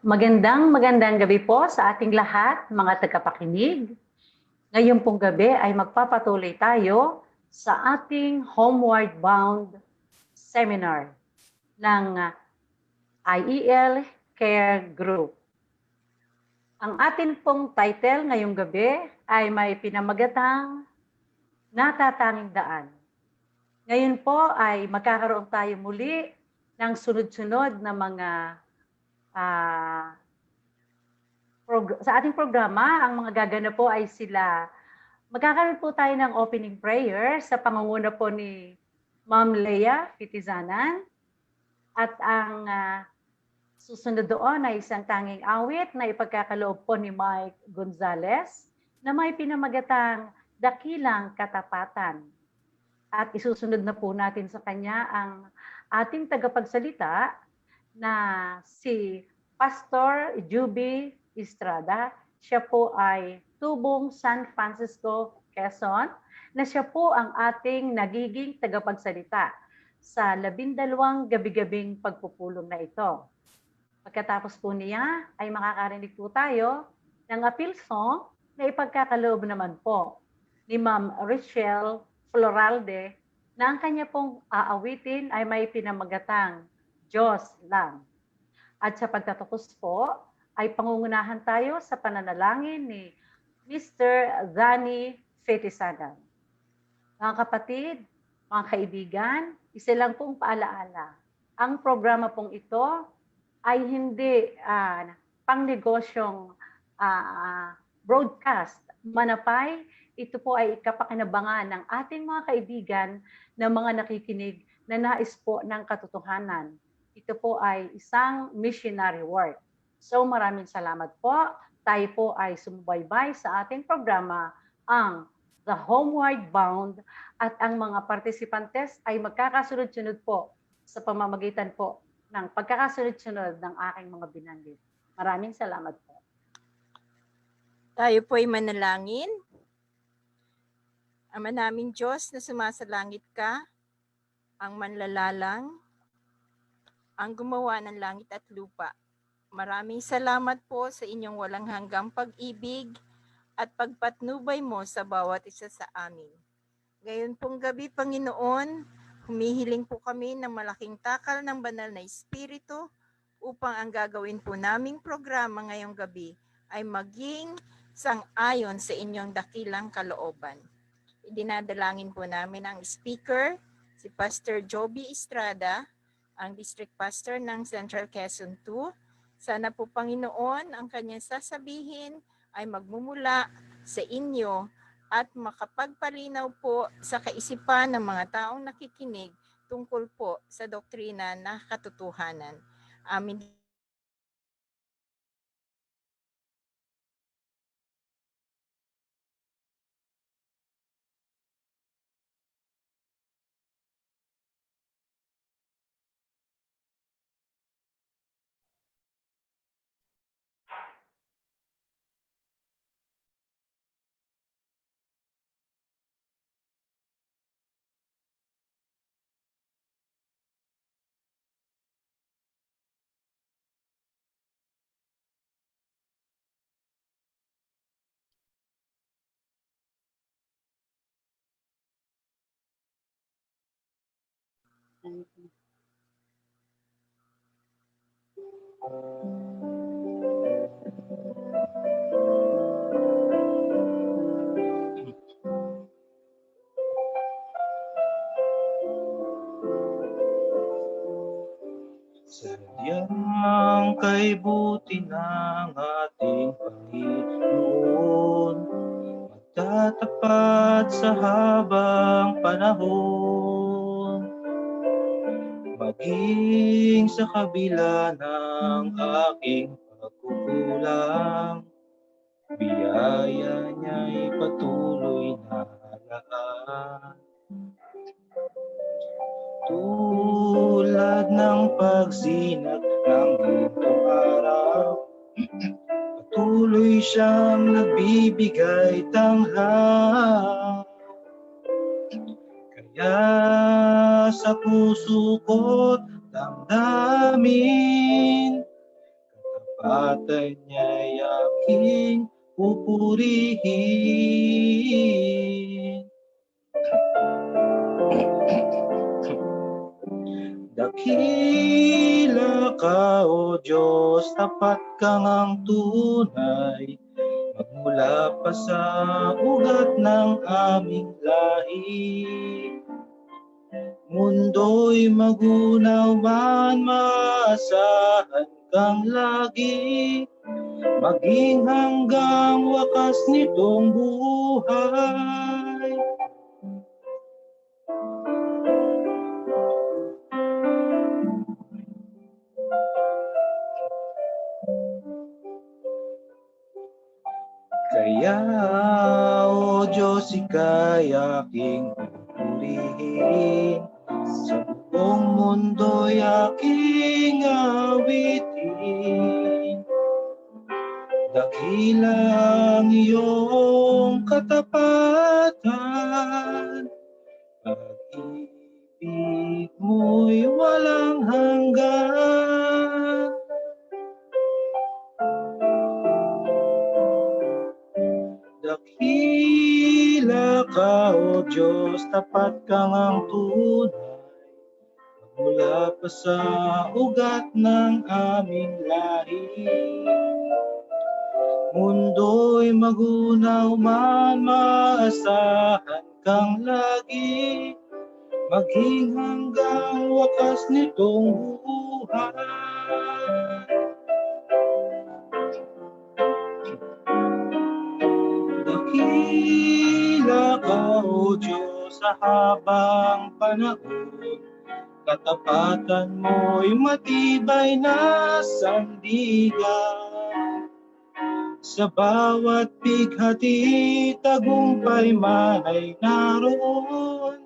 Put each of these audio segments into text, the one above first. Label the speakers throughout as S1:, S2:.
S1: Magandang gabi po sa ating lahat, mga tagapakinig. Ngayon pong gabi ay magpapatuloy tayo sa ating Homeward Bound Seminar ng IEL Care Group. Ang atin pong title ngayong gabi ay may pinamagatang Natatanging Daan. Ngayon po ay magkakaroon tayo muli ng sunod-sunod na mga sa ating programa. Ang mga gaganap po ay sila. Magkakaroon po tayo ng opening prayer sa pangunguna po ni Ma'am Leia Fitizanan. At ang susunod doon ay isang tanging awit na ipagkakaloob po ni Mike Gonzalez na may pinamagatang Dakilang Katapatan. At isusunod na po natin sa kanya ang ating tagapagsalita na si Pastor Juby Estrada. Siya po ay tubong San Francisco, Quezon, na siya po ang ating nagiging tagapagsalita sa 12 gabi-gabing pagpupulong na ito. Pagkatapos po niya ay makakarinig po tayo ng appeal song na ipagkakaloob naman po ni Ma'am Richelle Floralde na ang kanya pong aawitin ay may pinamagatang Diyos lang. At sa pagtatapos po ay pangungunahan tayo sa pananalangin ni Mr. Zani Fetisagan. Mga kapatid, mga kaibigan, isa lang pong paalaala. Ang programa pong ito ay hindi pangnegosyong broadcast. Manapay, ito po ay kapakinabangan ng ating mga kaibigan na mga nakikinig na nais po ng katotohanan. Ito po ay isang missionary work. So maraming salamat po. Tayo po ay sumubaybay sa ating programa, ang The Homeward Bound, at ang mga partisipantes ay magkakasunod-sunod po sa pamamagitan po ng pagkakasunod-sunod ng aking mga binanggit. Maraming salamat po.
S2: Tayo po ay manalangin. Ama naming Diyos na sumasalangit ka, ang manlalalang, ang gumawa ng langit at lupa. Maraming salamat po sa inyong walang hanggang pag-ibig at pagpatnubay mo sa bawat isa sa amin. Ngayon pong gabi, Panginoon, humihiling po kami ng malaking takal ng banal na Espiritu upang ang gagawin po naming programa ngayong gabi ay maging sang-ayon sa inyong dakilang kalooban. Idinadalangin po namin ang speaker, si Pastor Joby Estrada, ang District Pastor ng Central Quezon 2. Sana po, Panginoon, ang kanyang sasabihin ay magmumula sa inyo at makapagpalinaw po sa kaisipan ng mga taong nakikinig tungkol po sa doktrina na katotohanan. Amin.
S3: Sadyang kay buti ng ating Panginoon, magtatapat sa habang panahon. Maging sa kabila ng aking pagkukulang, biyaya niya'y patuloy na halaan. Tulad ng pagsinag ng gintong araw, patuloy siyang nagbibigay tanghal. Kaya sa puso ko't damdamin, katapatan niya'y aking pupurihin. Dakila ka, O Diyos, tapat kang ang tunay, magmula pa sa ugat ng aming lahi. Mundo'y magunaw man, maasahan kang lagi, maging hanggang wakas nitong buhay. Kaya, O Diyos, ika'y aking pupurihin, sa buong mundo'y aking awitin. Dakilang iyong katapatan, pag-ibig mo'y walang hanggan. Dakila ka, O Diyos, tapat kang ang tunay, magmula pa sa ugat ng aming lahi. Mundo'y magunaw man, maasahan kang lagi, maging hanggang wakas nitong buhay. Dakila ka, O Diyos, sa habang panahon, katapatan mo'y matibay na sandigan. Sa bawat bighati, tagumpay man ay naroon,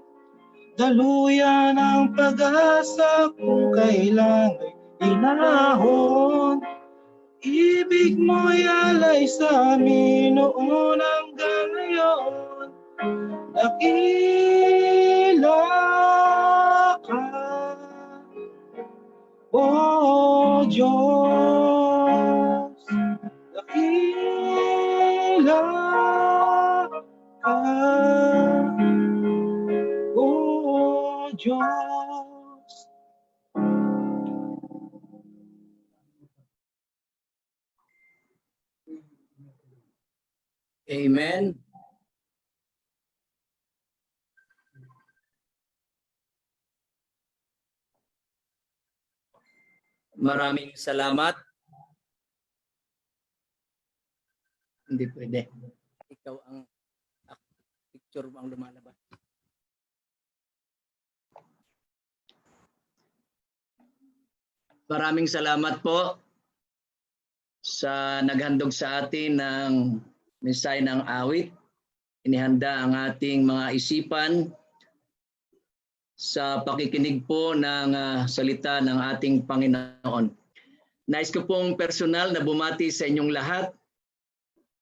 S3: daluyan ang pag-asa kung kailan'y inahon. Ibig mo'y alay sa amin noon hanggang ngayon. Dakila ka, O Diyos. Dakila ka, O Diyos.
S4: Amen. Maraming salamat. Hindi pwede. Ikaw ang picture mo ang lumalabas. Maraming salamat po sa naghandog sa atin ng mensahe ng awit. Inihanda ang ating mga isipan sa pakikinig po ng salita ng ating Panginoon. Nais ko pong personal na bumati sa inyong lahat,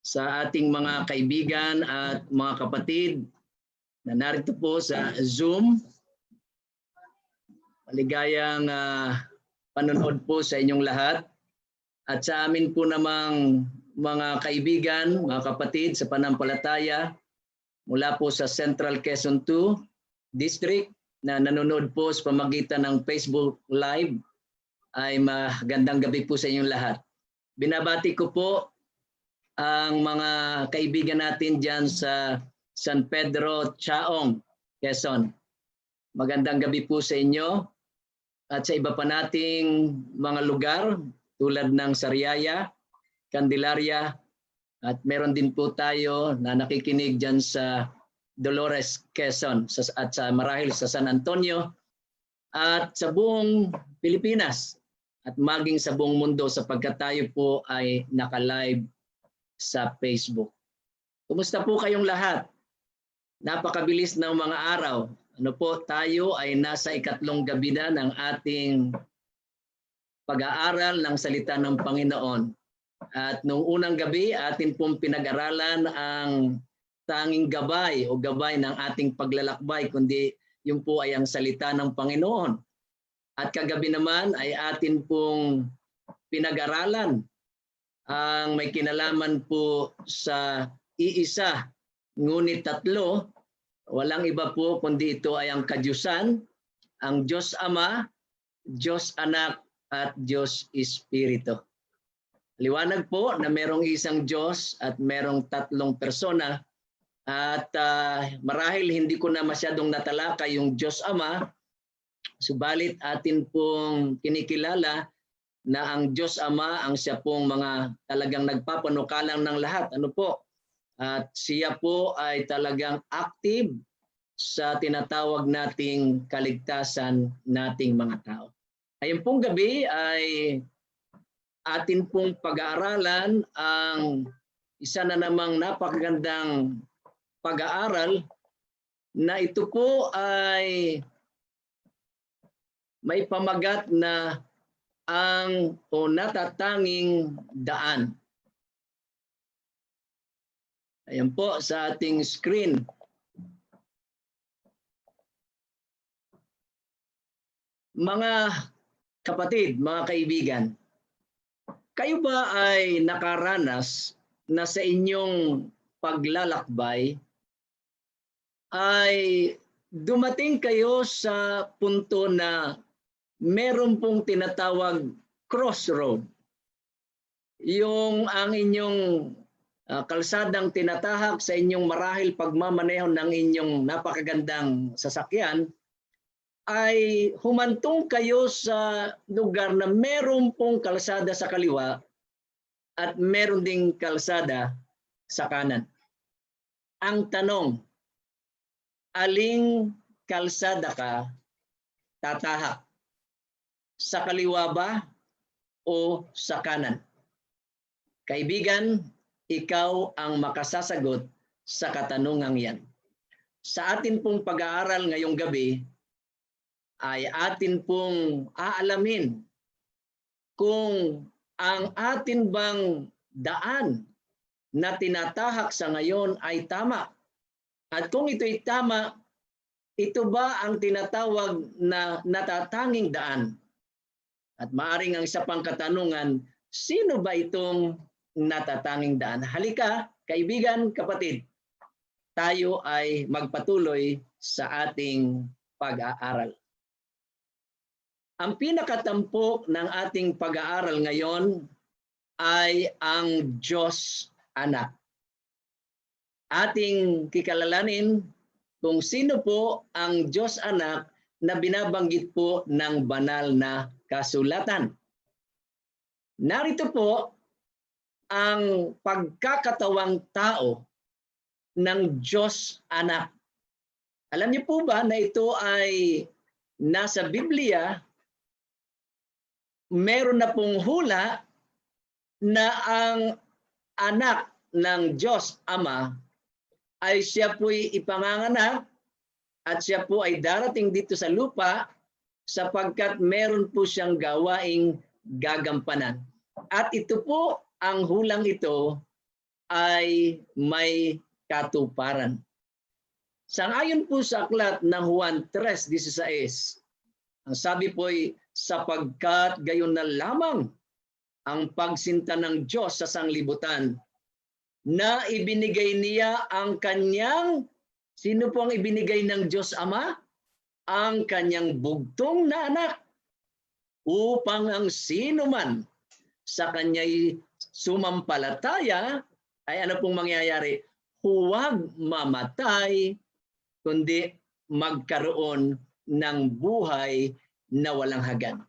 S4: sa ating mga kaibigan at mga kapatid na narito po sa Zoom. Maligayang panonood po sa inyong lahat. At sa amin po namang mga kaibigan, mga kapatid sa panampalataya mula po sa Central Quezon 2 District na nanonood po sa pamagitan ng Facebook Live, ay magandang gabi po sa inyong lahat. Binabati ko po ang mga kaibigan natin dyan sa San Pedro, Chaong, Quezon. Magandang gabi po sa inyo at sa iba pa nating mga lugar tulad ng Sariaya, Candelaria, at meron din po tayo na nakikinig dyan sa Dolores, Quezon, at sa marahil sa San Antonio, at sa buong Pilipinas, at maging sa buong mundo sapagkat tayo po ay naka-live sa Facebook. Kumusta po kayong lahat? Napakabilis ng mga araw. Ano po, tayo ay nasa ikatlong gabi na ng ating pag-aaral ng salita ng Panginoon. At nung unang gabi, atin pong pinag-aralan ang tanging gabay o gabay ng ating paglalakbay, kundi yung po ay ang salita ng Panginoon. At kagabi naman ay atin pong pinag-aralan ang may kinalaman po sa iisa, ngunit tatlo, walang iba po kundi ito ay ang kadyusan, ang Diyos Ama, Diyos Anak, at Diyos Espiritu. Liwanag po na merong isang Diyos at merong tatlong persona at marahil hindi ko na masyadong natalakay yung Diyos Ama, subalit atin pong kinikilala na ang Diyos Ama ang siya pong mga talagang nagpapanukalang ng lahat. Ano po? At siya po ay talagang active sa tinatawag nating kaligtasan nating mga tao. Ayun pong gabi ay atin pong pag-aaralan ang isa na namang napakagandang pag-aaral na ito po ay may pamagat na ang natatanging daan. Ayan po sa ating screen. Mga kapatid, mga kaibigan, kayo ba ay nakaranas na sa inyong paglalakbay ay dumating kayo sa punto na meron pong tinatawag crossroad? Yung ang inyong kalsadang tinatahak sa inyong marahil pagmamaneho ng inyong napakagandang sasakyan ay humantong kayo sa lugar na meron pong kalsada sa kaliwa at meron ding kalsada sa kanan. Ang tanong, aling kalsada ka tatahak? Sa kaliwa ba o sa kanan? Kaibigan, ikaw ang makasasagot sa katanungang yan. Sa atin pong pag-aaral ngayong gabi, ay atin pong aalamin kung ang atin bang daan na tinatahak sa ngayon ay tama. At kung ito'y tama, ito ba ang tinatawag na natatanging daan? At maaring ang isa pang katanungan, sino ba itong natatanging daan? Halika, kaibigan, kapatid, tayo ay magpatuloy sa ating pag-aaral. Ang pinakatampok ng ating pag-aaral ngayon ay ang Diyos Anak. Ating kikilalanin kung sino po ang Diyos Anak na binabanggit po ng banal na kasulatan. Narito po ang pagkakatawang tao ng Diyos Anak. Alam niyo po ba na ito ay nasa Biblia? Meron na pong hula na ang anak ng Diyos Ama ay siya po'y ipanganganak at siya po ay darating dito sa lupa sapagkat meron po siyang gawaing gagampanan. At ito po, ang hulang ito ay may katuparan. Sangayon po sa aklat ng Juan 3:16, ang sabi po'y, sapagkat gayon na lamang ang pagsinta ng Diyos sa sanglibutan na ibinigay niya ang kanyang, sino po ang ibinigay ng Diyos Ama? Ang kanyang bugtong na anak, upang ang sino man sa kanya'y sumampalataya ay ano pong mangyayari? Huwag mamatay, kundi magkaroon ng buhay na walang hanggan.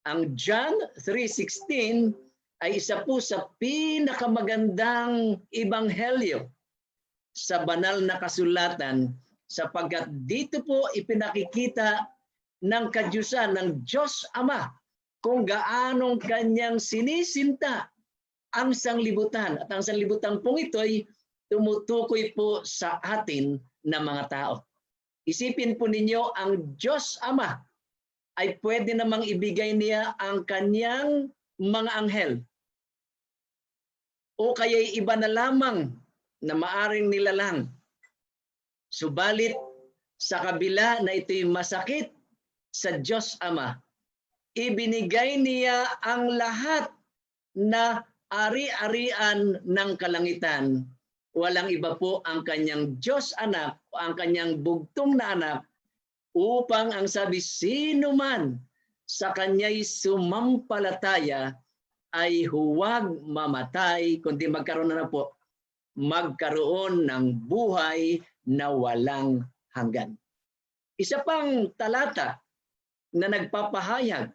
S4: Ang John 3:16 ay isa po sa pinakamagandang ebanghelyo sa banal na kasulatan sapagkat dito po ipinakikita ng kadyusan ng Diyos Ama kung gaanong kanyang sinisinta ang sanglibutan. At ang sanglibutan pong ito'y tumutukoy po sa atin na mga tao. Isipin po ninyo, ang Diyos Ama ay pwede namang ibigay niya ang kanyang mga anghel. O kaya'y iba na lamang na maaring nilalang. Subalit, sa kabila na ito'y masakit sa Diyos Ama, ibinigay niya ang lahat na ari-arian ng kalangitan, walang iba po ang kanyang Diyos anak o ang kanyang bugtong na anak upang ang sabi sino man sa kanya'y sumampalataya ay huwag mamatay kundi magkaroon ng buhay na walang hanggan. Isa pang talata na nagpapahayag,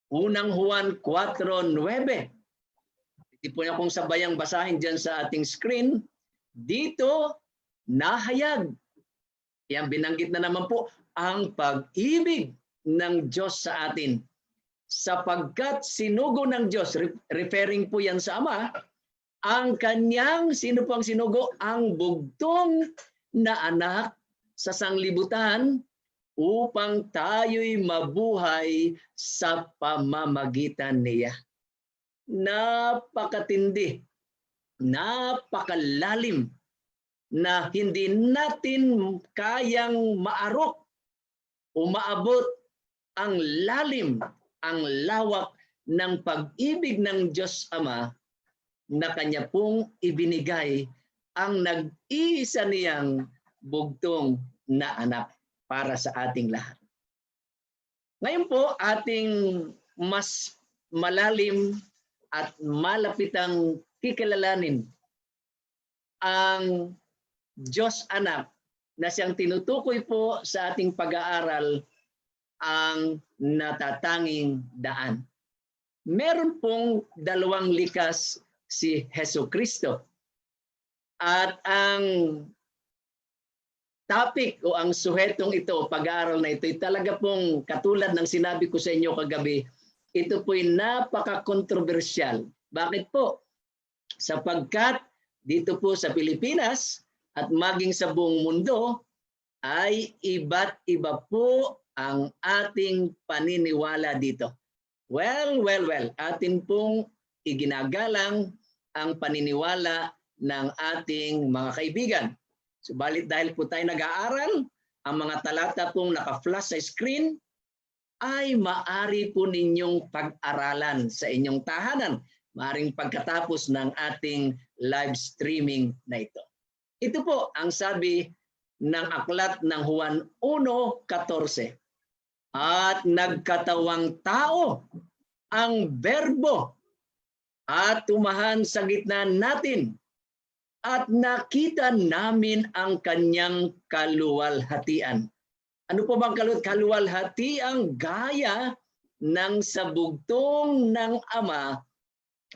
S4: unang Juan 4:9. Hindi po niya kung sabayang basahin dyan sa ating screen. Dito, nahayag. Yan, binanggit na naman po ang pag-ibig ng Diyos sa atin. Sapagkat sinugo ng Diyos, referring po yan sa Ama, ang kanyang, sino po ang sinugo? Ang bugtong na anak sa sanglibutan upang tayo'y mabuhay sa pamamagitan niya. Napakatindi, napakalalim na hindi natin kayang maarok o maabot ang lalim, ang lawak ng pag-ibig ng Diyos Ama na kanya pong ibinigay ang nag-iisa niyang bugtong na anak para sa ating lahat. Ngayon po, ating mas malalim at malapitang kikilalanin ang Diyos anak na siyang tinutukoy po sa ating pag-aaral, ang natatanging daan. Meron pong dalawang likas si Hesukristo. At ang topic o ang suhetong ito, pag-aaral na ito, ay talaga pong katulad ng sinabi ko sa inyo kagabi, ito po'y napaka-kontrobersyal. Bakit po? Sapagkat dito po sa Pilipinas at maging sa buong mundo ay iba't iba po ang ating paniniwala dito. Well, atin pong iginagalang ang paniniwala ng ating mga kaibigan. Subalit dahil po tayo nag-aaral, ang mga talata pong naka-flash sa screen ay maari po ninyong pag-aralan sa inyong tahanan, maaring pagkatapos ng ating live streaming na ito. Ito po ang sabi ng aklat ng Juan 1:14. At nagkatawang tao ang Berbo at tumahan sa gitna natin at nakita namin ang kanyang kaluwalhatian. Ano po bang kaluwalhatian? Gaya ng sabugtong ng Ama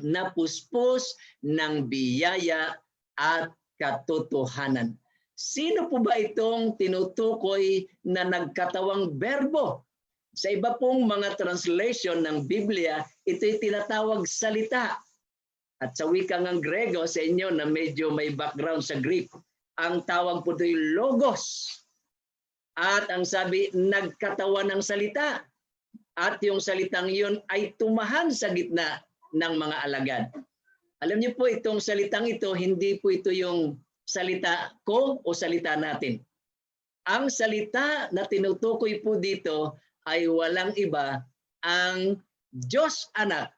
S4: na puspos ng biyaya at katotohanan. Sino po ba itong tinutukoy na nagkatawang Berbo? Sa iba pong mga translation ng Biblia, ito'y tinatawag salita. At sa wikang ng Grego, sa inyo na medyo may background sa Greek, ang tawag po ito'y logos. At ang sabi, nagkatawan ng salita. At yung salitang yun ay tumahan sa gitna ng mga alagad. Alam niyo po, itong salitang ito, hindi po ito yung salita ko o salita natin. Ang salita na tinutukoy po dito ay walang iba, ang Diyos anak.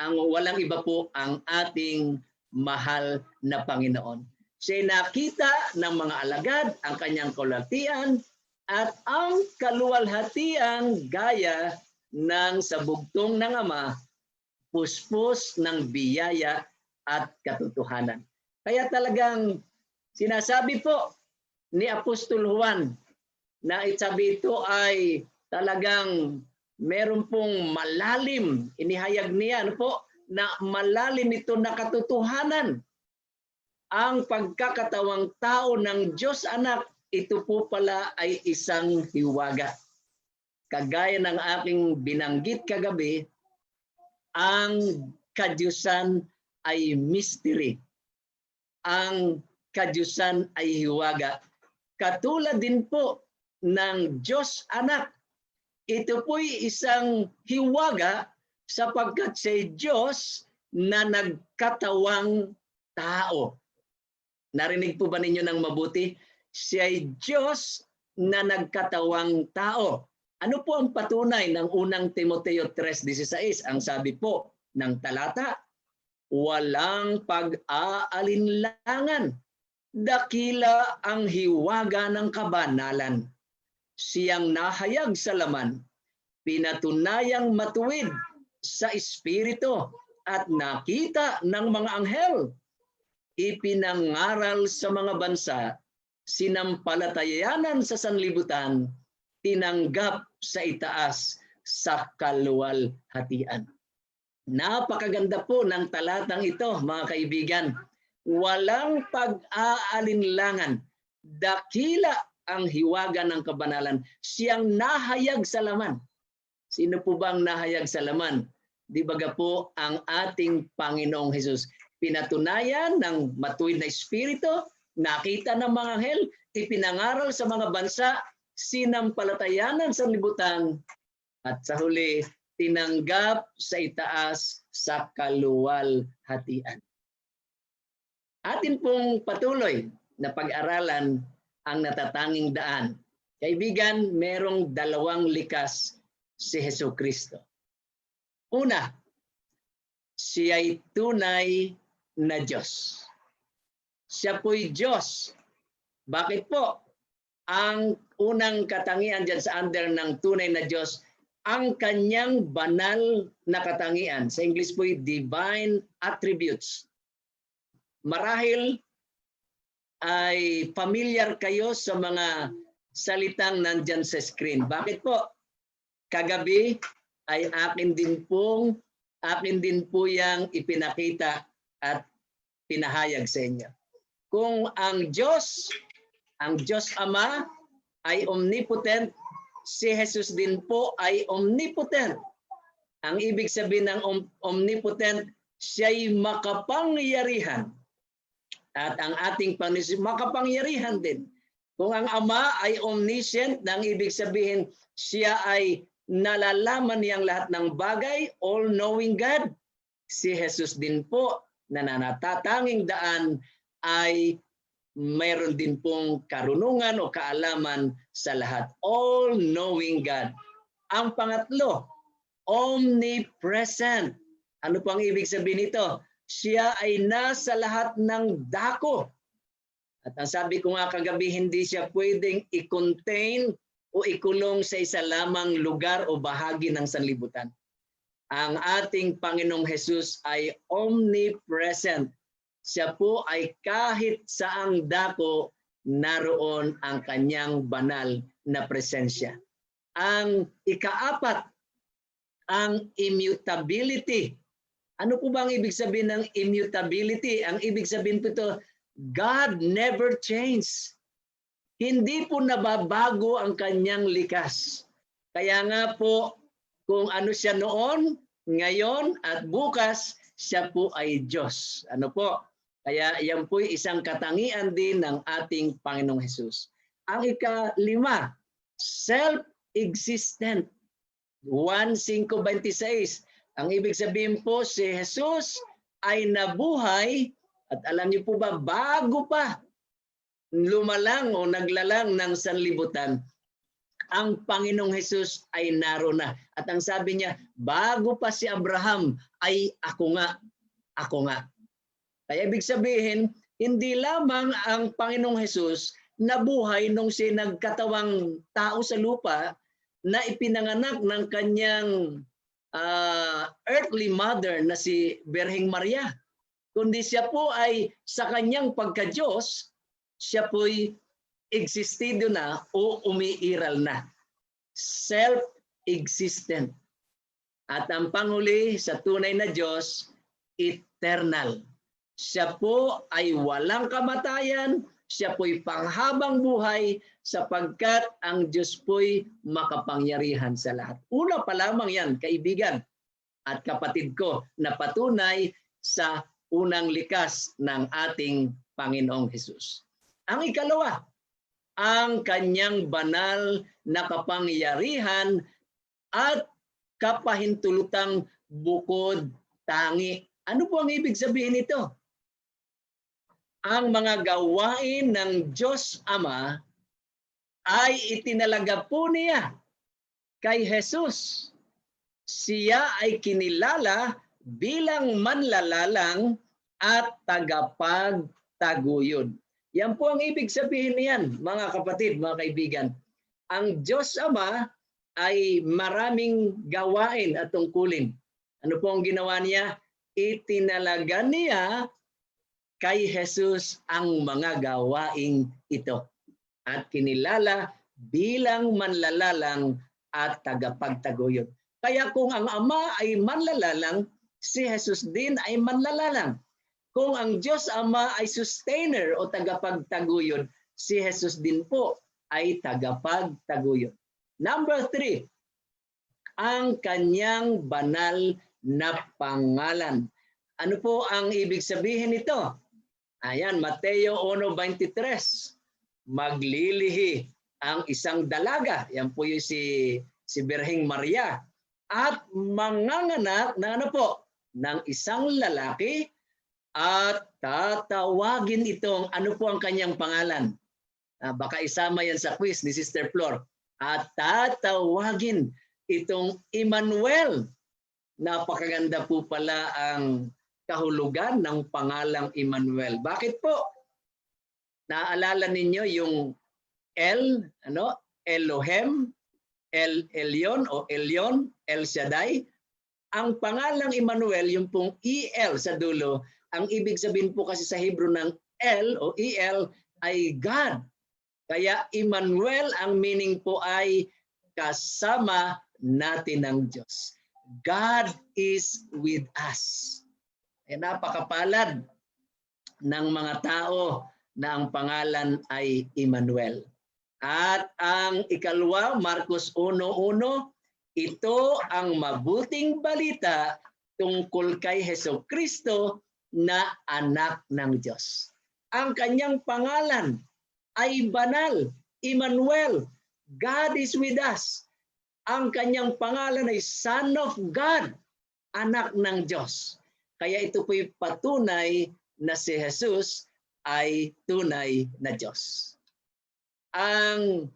S4: Ang walang iba po ang ating mahal na Panginoon. Siya nakita ng mga alagad, ang kanyang kaluwalhatian, at ang kaluwalhatiang gaya ng sabugtong ng Ama, puspos ng biyaya at katotohanan. Kaya talagang sinasabi po ni Apostol Juan na sabi ito ay talagang meron pong malalim, inihayag niya po, na malalim ito na katotohanan. Ang pagkakatawang tao ng Diyos anak, ito po pala ay isang hiwaga. Kagaya ng aking binanggit kagabi, ang kadiyusan ay mystery. Ang kadiyusan ay hiwaga. Katulad din po ng Diyos anak. Ito po'y isang hiwaga sapagkat si Diyos na nagkatawang tao. Narinig po ba ninyo ng mabuti? Siya'y Diyos na nagkatawang tao. Ano po ang patunay ng unang Timoteo 3:16? Ang sabi po ng talata, walang pag-aalinlangan. Dakila ang hiwaga ng kabanalan. Siyang nahayag sa laman, pinatunayang matuwid sa espiritu at nakita ng mga anghel. Ipinangaral sa mga bansa, sinampalatayanan sa sanlibutan, tinanggap sa itaas sa kaluwalhatian. Napakaganda po ng talatang ito, mga kaibigan. Walang pag-aalinlangan. Dakila ang hiwaga ng kabanalan. Siyang nahayag sa laman. Sino po bang nahayag sa laman? Di baga po ang ating Panginoong Hesus. Pinatunayan ng matuwid na espiritu, nakita ng mga anghel, ipinangaral sa mga bansa, sinampalatayanan sa libutan, at sa huli, tinanggap sa itaas sa kaluwalhatian. Atin pong patuloy na pag-aralan ang natatanging daan. Kaibigan, merong dalawang likas si Hesukristo. Una, siya'y tunay na Diyos. Siya po'y Diyos. Bakit po? Ang unang katangian dyan sa under ng tunay na Diyos, ang kanyang banal na katangian. Sa English po'y divine attributes. Marahil ay familiar kayo sa mga salitang nandyan sa screen. Bakit po? Kagabi ay akin din po yang ipinakita at pinahayag sa inyo. Kung ang Diyos Ama ay omnipotent, si Jesus din po ay omnipotent. Ang ibig sabihin ng omnipotent, siya'y makapangyarihan. At ang ating Panginoon makapangyarihan din. Kung ang Ama ay omniscient, nang ibig sabihin siya ay nalalaman niyang lahat ng bagay, all-knowing God. Si Jesus din po na nanatatanging daan ay mayroon din pong karunungan o kaalaman sa lahat. All-knowing God. Ang pangatlo, omnipresent. Ano po ang ibig sabihin nito? Siya ay nasa lahat ng dako. At ang sabi ko nga kagabi, hindi siya pwedeng i-contain o ikulong sa isa lamang lugar o bahagi ng sanlibutan. Ang ating Panginoong Hesus ay omnipresent. Siya po ay kahit saang dako, naroon ang kanyang banal na presensya. Ang ikaapat, ang immutability. Ano po ba ang ibig sabihin ng immutability? Ang ibig sabihin po ito, God never changes. Hindi po nababago ang kanyang likas. Kaya nga po, kung ano siya noon, ngayon at bukas, siya po ay Diyos. Ano po? Kaya yan po isang katangian din ng ating Panginoong Hesus. Ang ikalima, self-existent. 1:5-26. Ang ibig sabihin po, si Jesus ay nabuhay at alam niyo po ba, bago pa lumalang o naglalang ng sanlibutan, ang Panginoong Hesus ay naroon na. At ang sabi niya, bago pa si Abraham ay ako nga, ako nga. Kaya ibig sabihin, hindi lamang ang Panginoong Hesus nabuhay nung siya nagkatawang tao sa lupa na ipinanganak ng kanyang earthly mother na si Birheng Maria. Kundi siya po ay sa kanyang pagka-Diyos, siya po'y existido na o umiiral na. Self-existent. At ang panghuli sa tunay na Diyos, eternal. Siya po ay walang kamatayan, siya po'y panghabang buhay sapagkat ang Diyos po'y makapangyarihan sa lahat. Una pa lamang yan, kaibigan at kapatid ko, na patunay sa unang likas ng ating Panginoong Hesus. Ang ikalawa, ang kanyang banal na kapangyarihan at kapahintulutang bukod tangi. Ano po ang ibig sabihin nito? Ang mga gawain ng Diyos Ama ay itinalaga po niya kay Jesus. Siya ay kinilala bilang manlalalang at tagapagtaguyod. Yan po ang ibig sabihin niyan, mga kapatid, mga kaibigan. Ang Diyos Ama ay maraming gawain at tungkulin. Ano po ang ginawa niya? Itinalaga niya kay Jesus ang mga gawaing ito at kinilala bilang manlalalang at tagapagtaguyod. Kaya kung ang Ama ay manlalalang, si Jesus din ay manlalalang. Kung ang Diyos Ama ay sustainer o tagapagtaguyod, si Jesus din po ay tagapagtaguyod. Number 3, ang kanyang banal na pangalan. Ano po ang ibig sabihin nito? Ayan, Mateo 1:23. Maglilihi ang isang dalaga. Yan po yung si Birheng Maria. At manganganak na ano po? Ng isang lalaki at tatawagin itong ano po ang kanyang pangalan. Baka isama yan sa quiz ni Sister Flor. At tatawagin itong Emmanuel. Napakaganda po pala ang kahulugan ng pangalang Emmanuel. Bakit po? Naalala ninyo yung Elohim, Elyon o Elyon, El Shaddai. Ang pangalang Emmanuel, yung pong EL sa dulo, ang ibig sabihin po kasi sa Hebrew ng El o EL ay God. Kaya Emmanuel, ang meaning po ay kasama natin ng Diyos. God is with us. Napakapalad ng mga tao na ang pangalan ay Emmanuel. At ang ikalwa, Marcos 1:1, ito ang mabuting balita tungkol kay Hesukristo na anak ng Diyos. Ang kanyang pangalan ay banal, Emmanuel, God is with us. Ang kanyang pangalan ay Son of God, anak ng Diyos. Kaya ito po'y patunay na si Jesus ay tunay na Diyos. Ang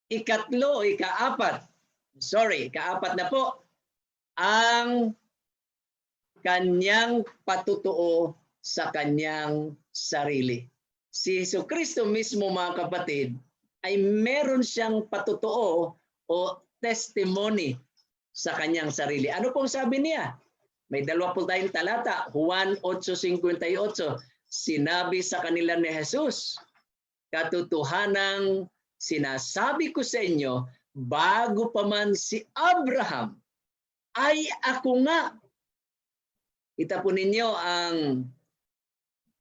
S4: ikaapat na po, ang kanyang patutuo sa kanyang sarili. Si Jesucristo mismo, mga kapatid, ay meron siyang patutuo o testimony sa kanyang sarili. Ano pong sabi niya? May 2 tayong talata, Juan 8:58. Sinabi sa kanila ni Jesus, katotohanang sinasabi ko sa inyo, bago pa man si Abraham, ay ako nga. Kita po ninyo ang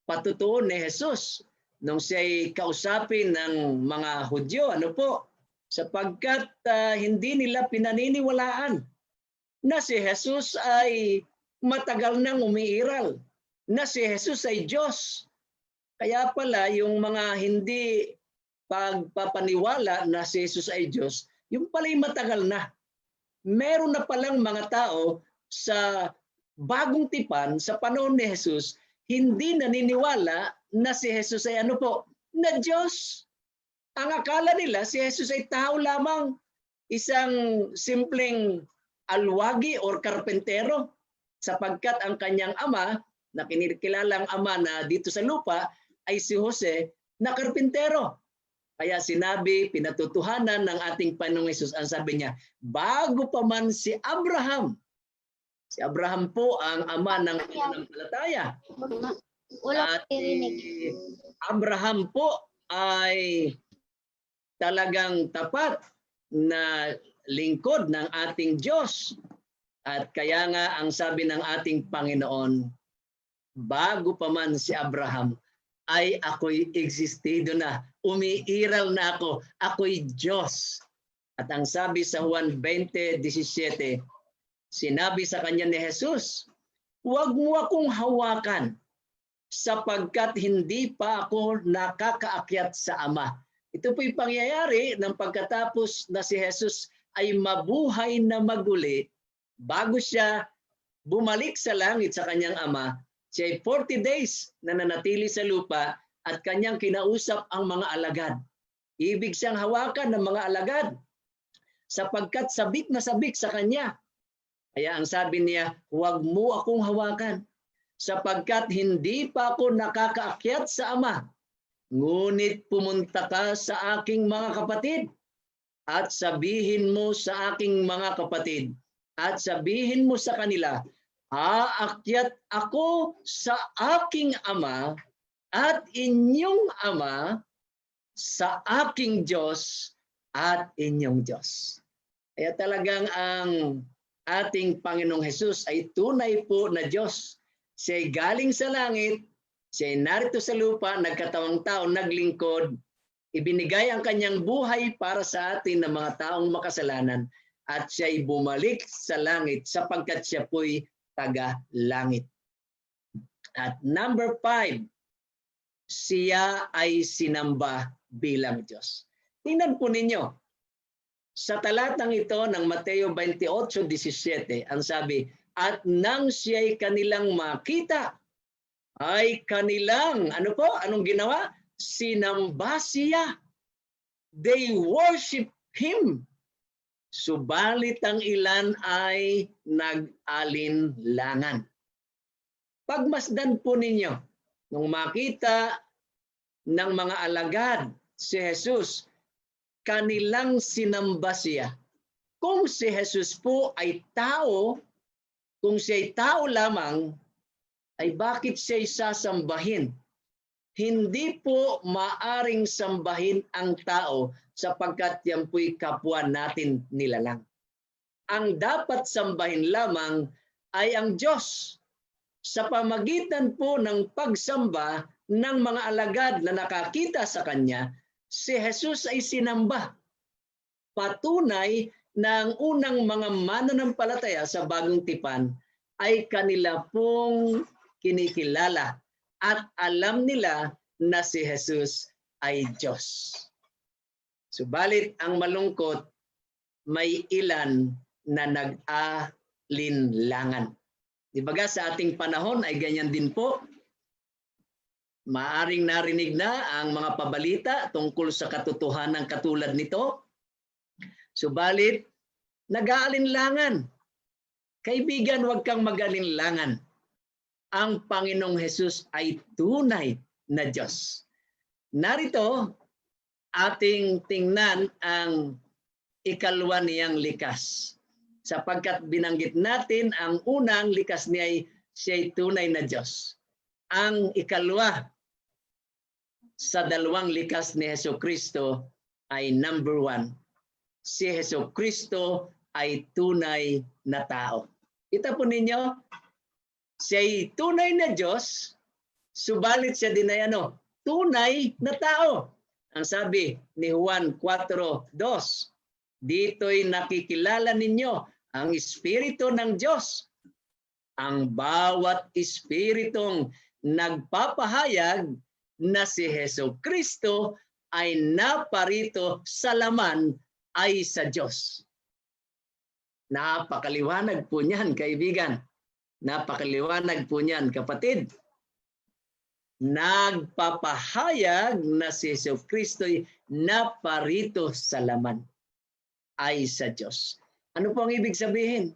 S4: patutuo ni Jesus nung siya'y kausapin ng mga Hudyo. Ano po? Sapagkat hindi nila pinaniniwalaan na si Jesus ay matagal nang umiiral, na si Jesus ay Diyos. Kaya pala yung mga hindi pagpapaniwala na si Jesus ay Diyos, yung pala'y matagal na. Meron na palang mga tao sa bagong tipan, sa panahon ni Jesus, hindi naniniwala na si Jesus ay ano po? Na Diyos. Ang akala nila si Jesus ay tao lamang, isang simpleng alwagi or karpentero, sapagkat ang kanyang ama, na kinikilalang ama na dito sa lupa, ay si Jose na karpentero. Kaya sinabi, pinatutuhanan ng ating Panginoong Hesus, ang sabi niya, bago pa man si Abraham po ang ama ng pananampalataya. At si Abraham po ay talagang tapat na lingkod ng ating Diyos. At kaya nga ang sabi ng ating Panginoon, bago pa man si Abraham, ay ako'y existido na, umiiral na ako, ako'y Diyos. At ang sabi sa Juan 20:17, sinabi sa kanya ni Jesus, huwag mo akong hawakan sapagkat hindi pa ako nakakaakyat sa Ama. Ito po'y pangyayari ng pagkatapos na si Jesus ay mabuhay na maguli bago siya bumalik sa langit sa kanyang Ama. Siya ay 40 days na nanatili sa lupa at kanyang kinausap ang mga alagad. Ibig siyang hawakan ng mga alagad sapagkat sabik na sabik sa kanya. Kaya ang sabi niya, huwag mo akong hawakan sapagkat hindi pa ako nakakaakyat sa Ama. Ngunit pumunta ka sa aking mga kapatid at sabihin mo sa aking mga kapatid at sabihin mo sa kanila, aakyat ako sa aking Ama at inyong Ama, sa aking Diyos at inyong Diyos. Kaya talagang ang ating Panginoong Hesus ay tunay po na Diyos. Siya'y galing sa langit, siya'y narito sa lupa, nagkatawang tao, naglingkod, ibinigay ang kanyang buhay para sa atin na mga taong makasalanan at siya'y bumalik sa langit sapagkat siya po'y taga-langit. At number 5, siya ay sinamba bilang Diyos. Tingnan po ninyo, sa talatang ito ng Mateo 28:17, ang sabi, at nang siya'y kanilang makita, ay kanilang, anong ginawa? Sinamba siya. They worship Him. Subalit ang ilan ay nag-alinlangan. Pagmasdan po ninyo, nung makita ng mga alagad si Jesus, kanilang sinamba siya. Kung si Jesus po ay tao, kung siya'y tao lamang, ay bakit siya'y sasambahin? Hindi po maaring sambahin ang tao sapagkat yan po'y kapwa natin nilalang. Ang dapat sambahin lamang ay ang Diyos. Sa pamagitan po ng pagsamba ng mga alagad na nakakita sa Kanya, si Jesus ay sinamba. Patunay na ang unang mga mananampalataya sa Bagong Tipan ay kanila pong kinikilala at alam nila na si Jesus ay Diyos. Subalit ang malungkot, may ilan na nag-alinlangan. Di ba sa ating panahon ay ganyan din po. Maaring narinig na ang mga pabalita tungkol sa katotohanan katulad nito. Subalit, nag-aalinlangan. Kaibigan, huwag kang mag-alinlangan. Ang Panginoong Hesus ay tunay na Diyos. Narito, ating tingnan ang ikalwa niyang likas. Sapagkat binanggit natin ang unang likas niya ay siya'y tunay na Diyos. Ang ikalwa sa dalawang likas ni Hesukristo ay number 1. Si Hesukristo ay tunay na tao. Kita po ninyo, siya'y tunay na Diyos, subalit siya din ay tunay na tao. Ang sabi ni Juan 4:2, dito'y nakikilala ninyo ang Espiritu ng Diyos. Ang bawat Espiritong nagpapahayag na si Hesukristo ay naparito sa laman ay sa Diyos. Napakaliwanag po niyan, kaibigan. Napakaliwanag po niyan, kapatid. Nagpapahayag na si Hesukristo ay naparito sa laman ay sa Diyos. Ano po ang ibig sabihin?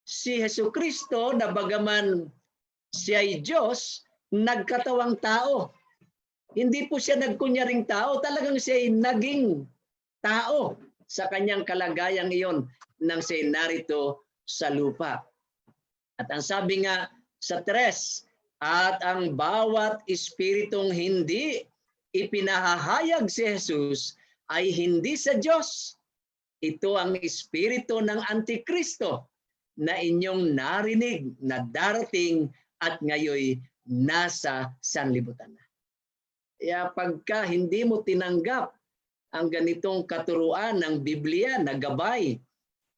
S4: Si Hesukristo, na bagaman siya ay Diyos, nagkatawang tao. Hindi po siya nagkunyaring tao, talagang siya ay naging tao sa kanyang kalagayang iyon nang siya narito sa lupa. At ang sabi nga sa 3, at ang bawat espiritong hindi ipinahahayag si Jesus ay hindi sa Diyos. Ito ang espiritu ng Antikristo na inyong narinig na darating at ngayoy nasa sanlibutan na. Kaya pagka hindi mo tinanggap ang ganitong katuruan ng Biblia na gabay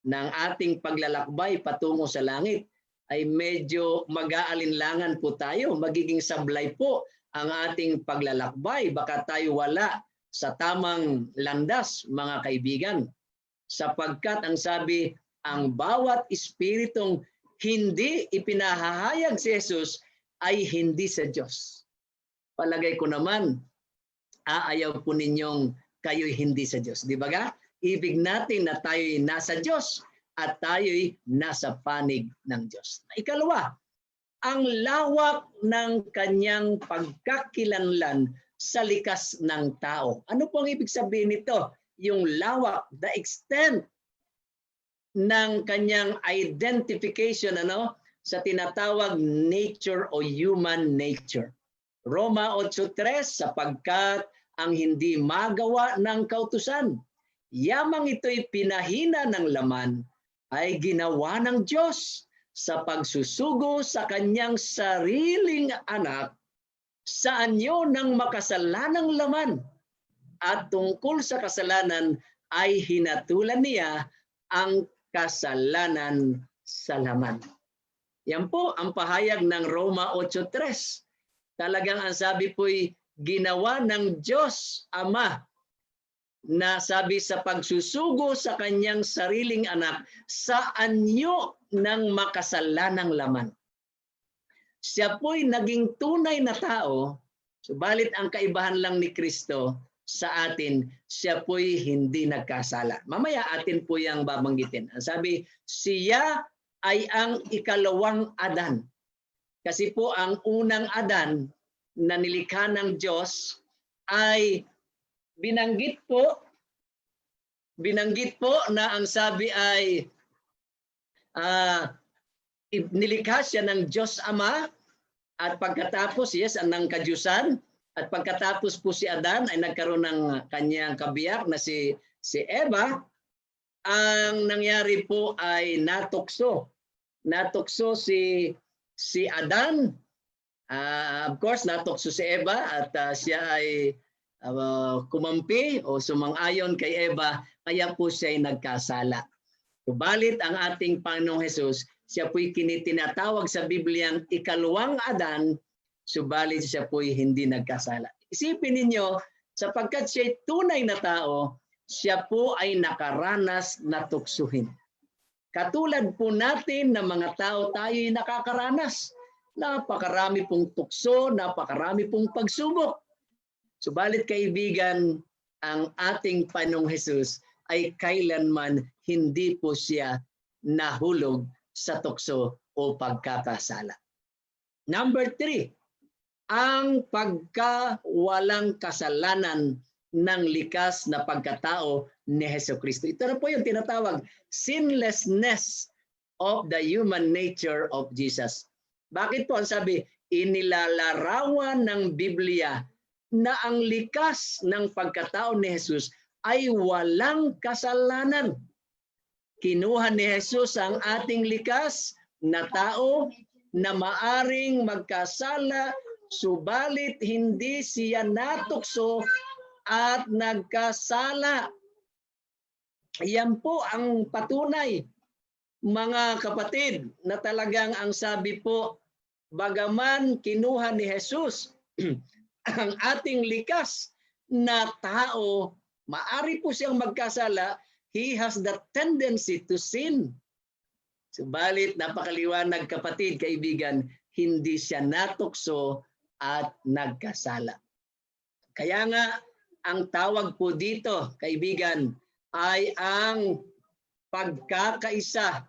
S4: ng ating paglalakbay patungo sa langit, ay medyo mag-aalinlangan po tayo, magiging sablay po ang ating paglalakbay. Baka tayo wala sa tamang landas, mga kaibigan. Sapagkat ang sabi, ang bawat espiritong hindi ipinahahayag si Jesus ay hindi sa Diyos. Palagay ko naman, aayaw po ninyong kayo'y hindi sa Diyos. Di ba ga? Ibig natin na tayo'y nasa Diyos. at tayo'y nasa panig ng Diyos. Ikalawa, ang lawak ng kanyang pagkakilanlan sa likas ng tao. Ano po ang ibig sabihin nito? Yung lawak, the extent ng kanyang identification sa tinatawag nature o human nature. Roma 8:3, sapagkat ang hindi magawa ng kautusan, yamang ito'y pinahina ng laman, ay ginawa ng Diyos sa pagsusugo sa kanyang sariling anak sa anyo ng makasalanang laman, at tungkol sa kasalanan ay hinatulan niya ang kasalanan sa laman. Yan po ang pahayag ng Roma 8:3. Talagang ang sabi po'y ginawa ng Diyos Ama na sabi sa pagsusugo sa kanyang sariling anak sa anyo ng makasalanang laman. Siya po'y naging tunay na tao, subalit ang kaibahan lang ni Kristo sa atin, siya po'y hindi nagkasala. Mamaya atin po yung babanggitin. Ang sabi, siya ay ang ikalawang Adan. Kasi po ang unang Adan na nilikha ng Diyos ay binanggit po na ang sabi ay nilikha siya ng Diyos Ama, at pagkatapos ng kadyusan, at pagkatapos po si Adan ay nagkaroon ng kanyang kabiyak na si Eva. Ang nangyari po ay natukso si Adan. Of course, natukso si Eva at siya ay kumampi o sumang-ayon kay Eva, kaya po siya ay nagkasala. Subalit ang ating Panginoong Hesus, siya po'y tinatawag sa Bibliang ikalawang Adan, subalit siya po'y hindi nagkasala. Isipin ninyo, sapagkat siya'y tunay na tao, siya po ay nakaranas na tuksuhin. Katulad po natin na mga tao, tayo'y nakakaranas. Napakarami pong tukso, napakarami pong pagsubok. Subalit kaibigan, ang ating Panginoong Hesus ay kailanman hindi po siya nahulog sa tukso o pagkakasala. Number 3, ang pagkawalang kasalanan ng likas na pagkatao ni Hesukristo. Ito na po yung tinatawag sinlessness of the human nature of Jesus. Bakit po ang sabi, inilalarawan ng Biblia na ang likas ng pagkatao ni Jesus ay walang kasalanan. Kinuha ni Jesus ang ating likas na tao na maaring magkasala, subalit hindi siya natukso at nagkasala. Yan po ang patunay, mga kapatid, na talagang ang sabi po, bagaman kinuha ni Jesus ang ating likas na tao, maari po siyang magkasala, he has the tendency to sin. Subalit napakaliwanag kapatid, kaibigan, hindi siya natukso at nagkasala. Kaya nga, ang tawag po dito, kaibigan, ay ang pagkakaisa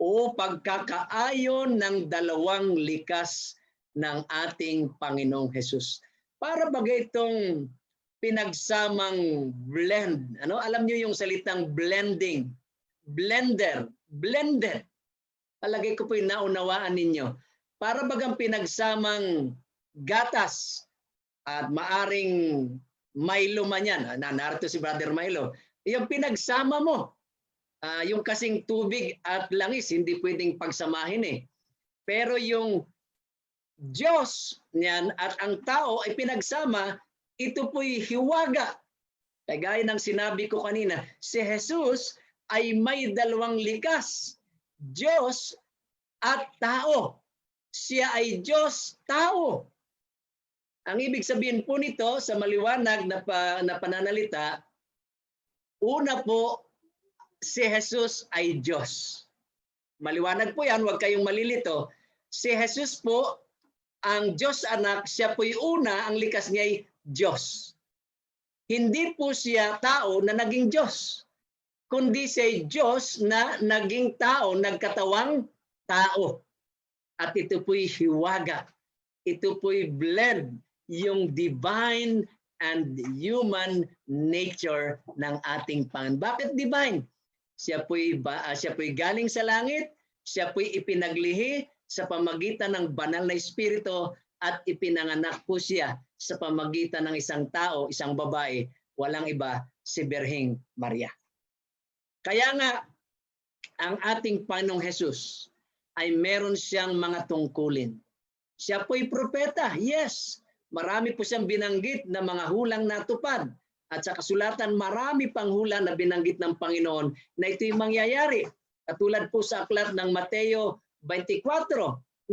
S4: o pagkakaayon ng dalawang likas ng ating Panginoong Hesus. Para bagay itong pinagsamang blend. Alam niyo yung salitang blending, blender, blended. Palagay ko po yung naunawaan ninyo. Para bagang pinagsamang gatas at maaring Milo man yan. Narito si Brother Milo. Yung pinagsama mo, yung kasing tubig at langis, hindi pwedeng pagsamahin eh. Pero yung Diyos niyan at ang tao ay pinagsama, ito po'y hiwaga. Kagaya ng sinabi ko kanina, si Jesus ay may dalawang likas, Diyos at tao. Siya ay Diyos, tao. Ang ibig sabihin po nito sa maliwanag na pananalita, una po, si Jesus ay Diyos. Maliwanag po yan, huwag kayong malilito. Si Jesus po, ang Diyos anak, siya po'y una, ang likas niya ay Diyos. Hindi po siya tao na naging Diyos. kundi siya'y Diyos na naging tao, nagkatawang tao. At ito po'y hiwaga. Ito po'y blend yung divine and human nature ng ating Panginoon. Bakit divine? Siya po'y galing sa langit, siya po'y ipinaglihi sa pamagitan ng banal na espiritu at ipinanganak po siya sa pamagitan ng isang tao, isang babae, walang iba, si Birheng Maria. Kaya nga, ang ating Panginoong Hesus ay meron siyang mga tungkulin. Siya po'y propeta, yes. Marami po siyang binanggit na mga hulang natupad. At sa kasulatan, marami pang hula na binanggit ng Panginoon na ito'y mangyayari. Katulad po sa aklat ng Mateo 24,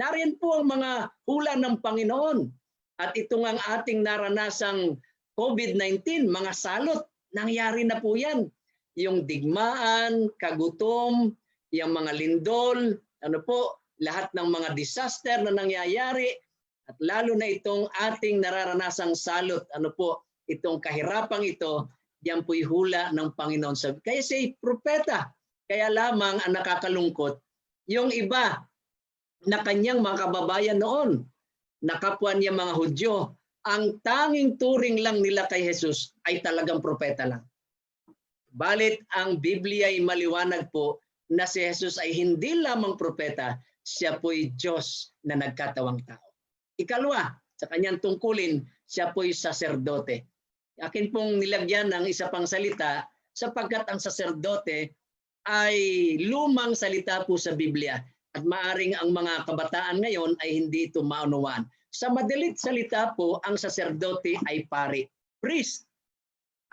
S4: nariyan po ang mga hula ng Panginoon. At ito ang ating naranasang COVID-19, mga salot, nangyari na po yan. Yung digmaan, kagutom, yung mga lindol, lahat ng mga disaster na nangyayari, at lalo na itong ating nararanasang salot, itong kahirapang ito, yan po'y hula ng Panginoon. Kaya siya'y propeta. Kaya lamang ang nakakalungkot, yung iba na kanyang mga kababayan noon, na kapwa niya mga Hudyo, ang tanging turing lang nila kay Jesus ay talagang propeta lang. Balit ang Biblia ay maliwanag po na si Jesus ay hindi lamang propeta, siya po'y Diyos na nagkatawang tao. Ikalawa, sa kanyang tungkulin, siya po'y saserdote. Akin pong nilagyan ng isa pang salita sapagkat ang saserdote ay lumang salita po sa Biblia at maaring ang mga kabataan ngayon ay hindi ito maunawaan. Sa madalit salita po, ang saserdote ay pari, priest.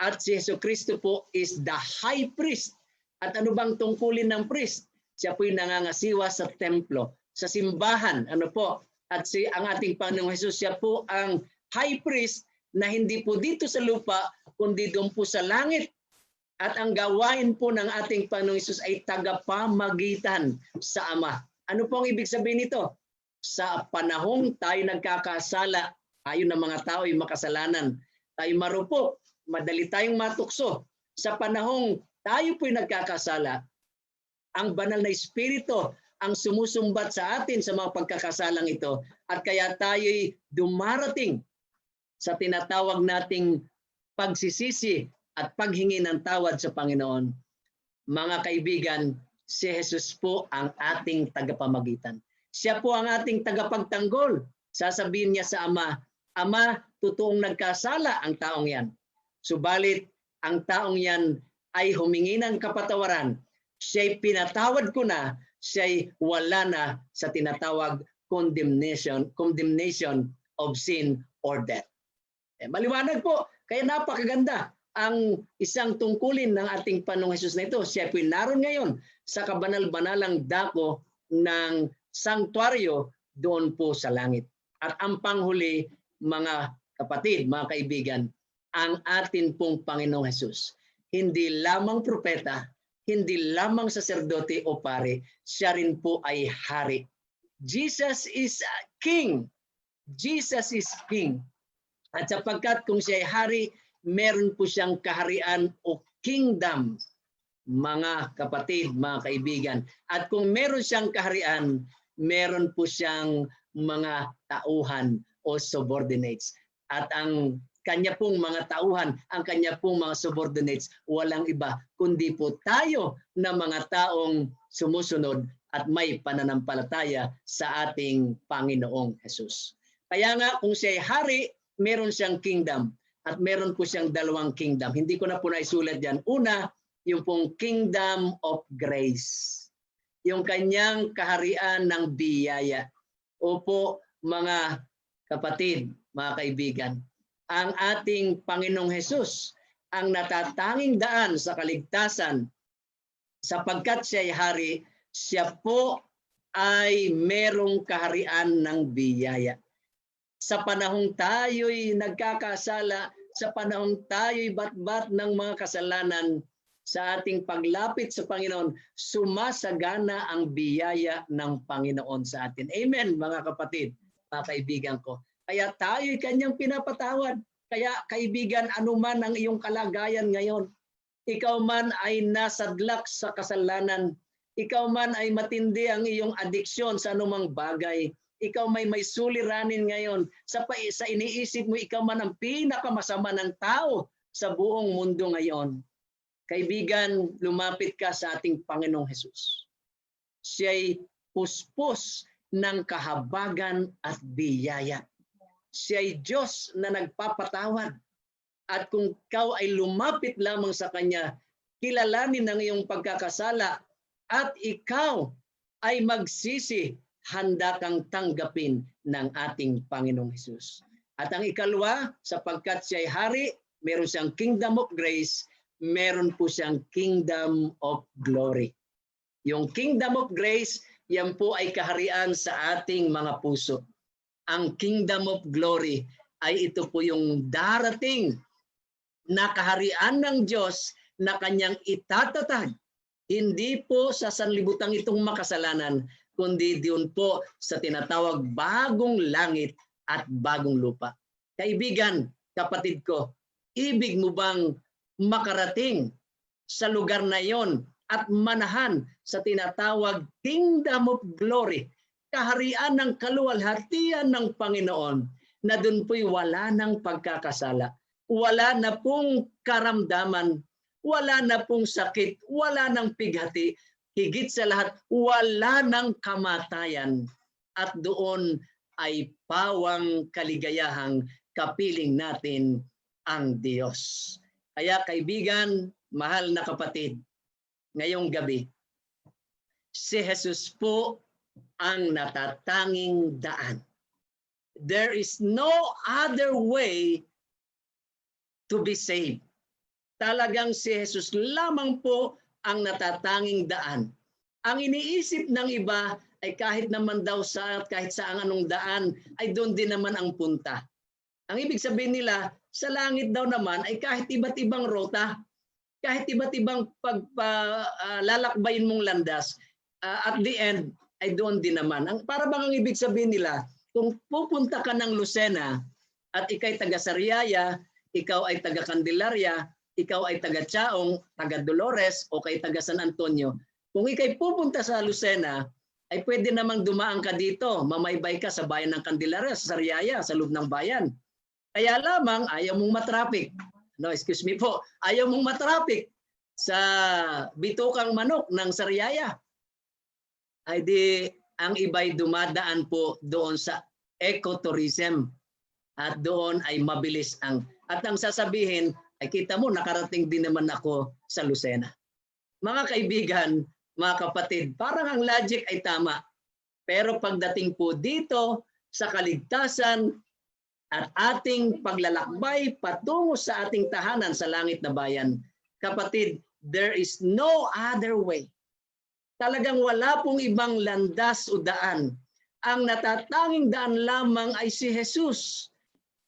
S4: At si Jesucristo po is the high priest. At ano bang tungkulin ng priest? Siya po'y nangangasiwa sa templo, sa simbahan. At ang ating Panginoong Hesus, siya po ang high priest na hindi po dito sa lupa, kundi doon po sa langit. At ang gawain po ng ating Panginoong Hesus ay tagapamagitan sa Ama. Ano po ang ibig sabihin nito? Sa panahong tayo nagkakasala, tayo na mga tao ay makasalanan, tayo marupok, madali tayong matukso. Sa panahong tayo po'y nagkakasala, ang banal na espiritu ang sumusumbat sa atin sa mga pagkakasalang ito at kaya tayo'y dumarating sa tinatawag nating pagsisisi at paghingi ng tawad sa Panginoon. Mga kaibigan, si Jesus po ang ating tagapamagitan. Siya po ang ating tagapagtanggol. Sasabihin niya sa Ama, Ama, totoong nagkasala ang taong yan. Subalit, ang taong yan ay humingi ng kapatawaran. Siya'y pinatawad ko na, siya'y wala na sa tinatawag condemnation of sin or death. Maliwanag po, kaya napakaganda ang isang tungkulin ng ating Panginoong Hesus na ito. Siya po'y naroon ngayon sa kabanal-banalang dako ng sanktuaryo doon po sa langit. At ang panghuli, mga kapatid, mga kaibigan, ang atin pong Panginoong Hesus, hindi lamang propeta, hindi lamang saserdote o pare, siya rin po ay hari. Jesus is King. Jesus is King. At sapagkat kung siya ay hari, meron po siyang kaharian o kingdom, mga kapatid, mga kaibigan. At kung meron siyang kaharian, meron po siyang mga tauhan o subordinates. At ang kanya pong mga tauhan, ang kanya pong mga subordinates, walang iba, kundi po tayo na mga taong sumusunod at may pananampalataya sa ating Panginoong Hesus. Kaya nga, kung siya ay hari, meron siyang kingdom at meron po siyang dalawang kingdom. Hindi ko na po naisulat yan. Una, yung pong kingdom of grace. Yung kanyang kaharian ng biyaya. Opo, mga kapatid, mga kaibigan, ang ating Panginoong Hesus ang natatanging daan sa kaligtasan sapagkat siya ay hari, siya po ay merong kaharian ng biyaya. Sa panahong tayo'y nagkakasala, sa panahong tayo'y batbat ng mga kasalanan, sa ating paglapit sa Panginoon, sumasagana ang biyaya ng Panginoon sa atin. Amen, mga kapatid, mga kaibigan ko. Kaya tayo'y kanyang pinapatawad. Kaya kaibigan, anuman ang iyong kalagayan ngayon, ikaw man ay nasadlak sa kasalanan, ikaw man ay matindi ang iyong adiksyon sa anumang bagay, ikaw may suliranin ngayon, sa iniisip mo, ikaw man ang pinakamasama ng tao sa buong mundo ngayon. Kaibigan, lumapit ka sa ating Panginoong Hesus. Siya'y puspos ng kahabagan at biyaya. Siya'y Diyos na nagpapatawad. At kung ikaw ay lumapit lamang sa Kanya, kilalanin ang iyong pagkakasala at ikaw ay magsisi, handa kang tanggapin ng ating Panginoong Hesus. At ang ikalwa, sapagkat siya'y hari, meron siyang kingdom of grace, meron po siyang kingdom of glory. Yung kingdom of grace, yan po ay kaharian sa ating mga puso. Ang kingdom of glory ay ito po yung darating na kaharian ng Diyos na kanyang itatatag. Hindi po sa sanlibutan itong makasalanan, kundi diyon po sa tinatawag bagong langit at bagong lupa. Kaibigan, kapatid ko, ibig mo bang makarating sa lugar na yon at manahan sa tinatawag kingdom of glory, kaharian ng kaluwalhatian ng Panginoon, na doon po'y wala ng pagkakasala, wala na pong karamdaman, wala na pong sakit, wala ng pighati, higit sa lahat, wala ng kamatayan, at doon ay pawang kaligayahang kapiling natin ang Diyos. Kaya kaibigan, mahal na kapatid, ngayong gabi, si Jesus po ang natatanging daan. There is no other way to be saved. Talagang si Jesus lamang po ang natatanging daan. Ang iniisip ng iba ay kahit naman daw kahit saan anong daan, ay doon din naman ang punta. Ang ibig sabihin nila, sa langit daw naman ay kahit iba't ibang rota, kahit iba't ibang lalakbayin mong landas, at the end ay doon din naman. Para bang ang ibig sabihin nila, kung pupunta ka ng Lucena at ikay taga Sariaya, ikaw ay taga Candelaria, ikaw ay taga Chaong, taga Dolores, o kay taga San Antonio, kung ikay pupunta sa Lucena, ay pwede namang dumaan ka dito, mamaybay ka sa bayan ng Candelaria, sa Sariaya, sa loob ng bayan. Kaya lamang ayaw mong matraffic. No, excuse me po, ayaw mong matraffic sa bitukang manok ng Sariaya. Ay di ang iba'y dumadaan po doon sa ecotourism at doon ay mabilis ang sasabihin ay kita mo nakarating din naman ako sa Lucena. Mga kaibigan, mga kapatid, parang ang logic ay tama. Pero pagdating po dito sa kaligtasan at ating paglalakbay patungo sa ating tahanan sa langit na bayan, kapatid, there is no other way. Talagang wala pong ibang landas o daan. Ang natatanging daan lamang ay si Jesus.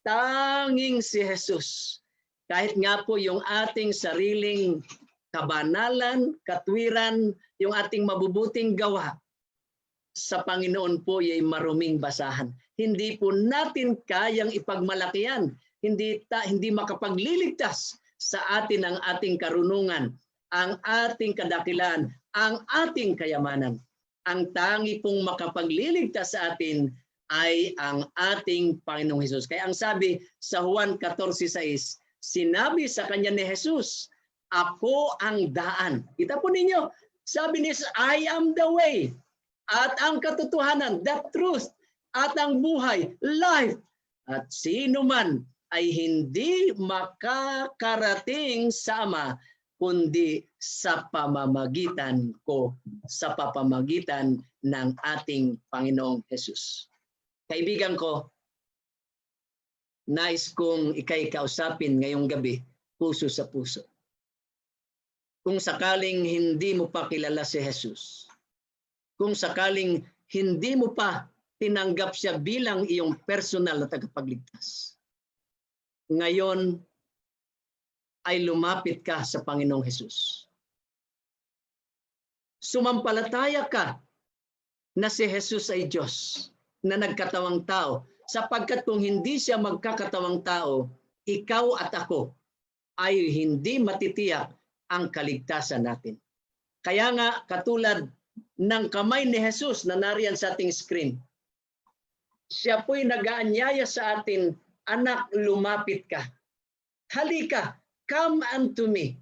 S4: Tanging si Jesus. Kahit nga po yung ating sariling kabanalan, katwiran, yung ating mabubuting gawa, sa Panginoon po ay maruming basahan. Hindi po natin kayang ipagmalakihan. Hindi makapagliligtas sa atin ang ating karunungan, ang ating kadakilan, ang ating kayamanan. Ang tangi pong makapagliligtas sa atin ay ang ating Panginoong Hesus. Kaya ang sabi sa Juan 14:6, sinabi sa kanya ni Jesus, ako ang daan. Kita po ninyo, sabi ni Jesus, I am the way, at ang katotohanan, the truth, at ang buhay, life. At sino man ay hindi makakarating sa Ama, kundi sa pamamagitan ko, sa pamamagitan ng ating Panginoong Hesus. Kaibigan ko, nais kong ikay kausapin ngayong gabi, puso sa puso. Kung sakaling hindi mo pa kilala si Jesus, kung sakaling hindi mo pa tinanggap siya bilang iyong personal na tagapagligtas, ngayon ay lumapit ka sa Panginoong Hesus. Sumampalataya ka na si Jesus ay Diyos na nagkatawang tao, sapagkat kung hindi siya magkakatawang tao, ikaw at ako ay hindi matitiyak ang kaligtasan natin. Kaya nga, katulad ng kamay ni Jesus na nariyan sa ating screen, siya po'y nag-aanyaya sa atin, anak, lumapit ka. Halika, come unto me.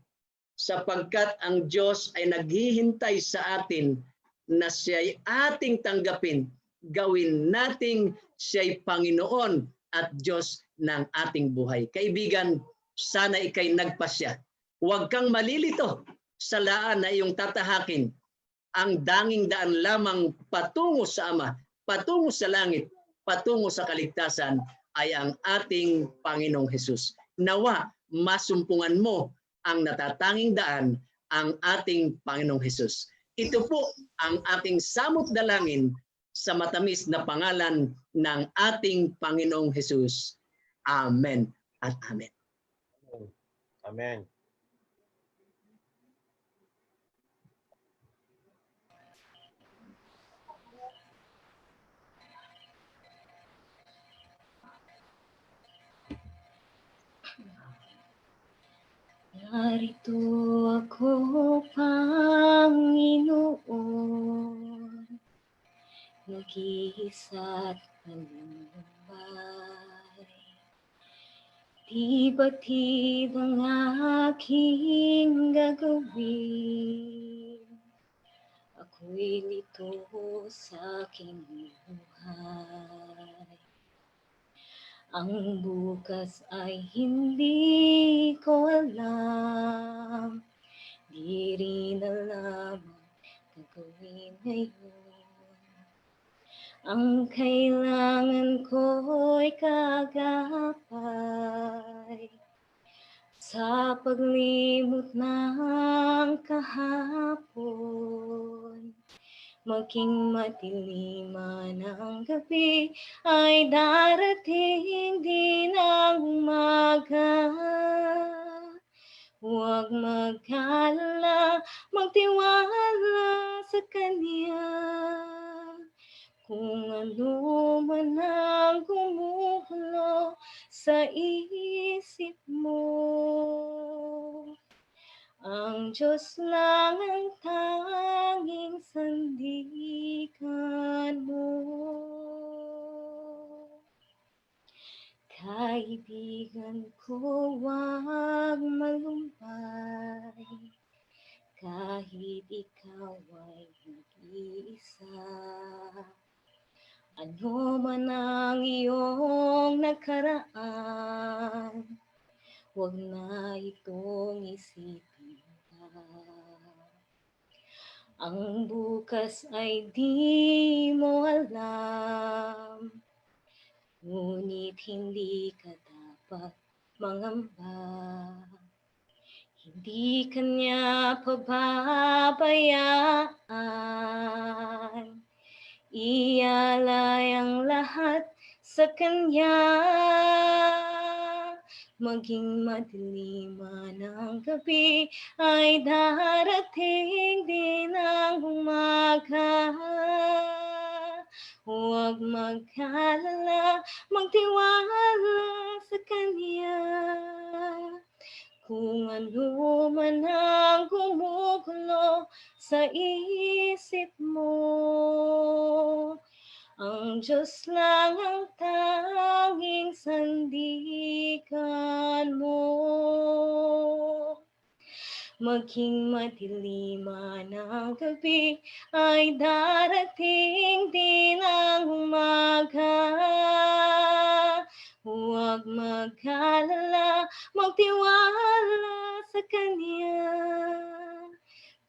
S4: Sapagkat ang Diyos ay naghihintay sa atin na siya'y ating tanggapin. Gawin nating siya'y Panginoon at Diyos ng ating buhay. Kaibigan, sana ikay nagpasya. Huwag kang malilito sa daan na iyong tatahakin. Ang danging daan lamang patungo sa Ama, patungo sa langit, patungo sa kaligtasan ay ang ating Panginoong Hesus. Nawa, masumpungan mo ang natatanging daan, ang ating Panginoong Hesus. Ito po ang ating samot dalangin sa matamis na pangalan ng ating Panginoong Hesus. Amen at amen.
S3: Amen.
S5: Narito ako, Panginoon, nag-iisa't panumbay. Di batid ang aking gagawin, ako'y lito sa aking buhay. Ang bukas ay hindi ko alam, di rin alam ang gagawin ngayon. Ang kailangan ko'y kagapay sa paglimot ng kahapon. Maging madilim man ang gabi, ay darating din ang umaga. Huwag mag-alala, magtiwala sa Kanya. Kung ano man ang gumugulo sa isip mo, ang Diyos lang ang tanging sandigan mo. Kaibigan ko, huwag malumbay, kahit ikaw ay nag-iisa. Ano man ang iyong nakaraan, huwag na itong isipin. Ang bukas ay di mo alam, ngunit hindi ka dapat mangamba. Hindi Kanya pababayaan, ialay ang lahat sa Kanya. Maging madilim man ang gabi, ay darating din ang umaga. Huwag mag-alala, magtiwala sa Kanya. Kung ano man ang gumugulo sa isip mo, ang Diyos lang ang tanging sandigan mo. Maging madilim man ang gabi, ay darating din ang umaga. Huwag mag-alala, magtiwala sa Kanya.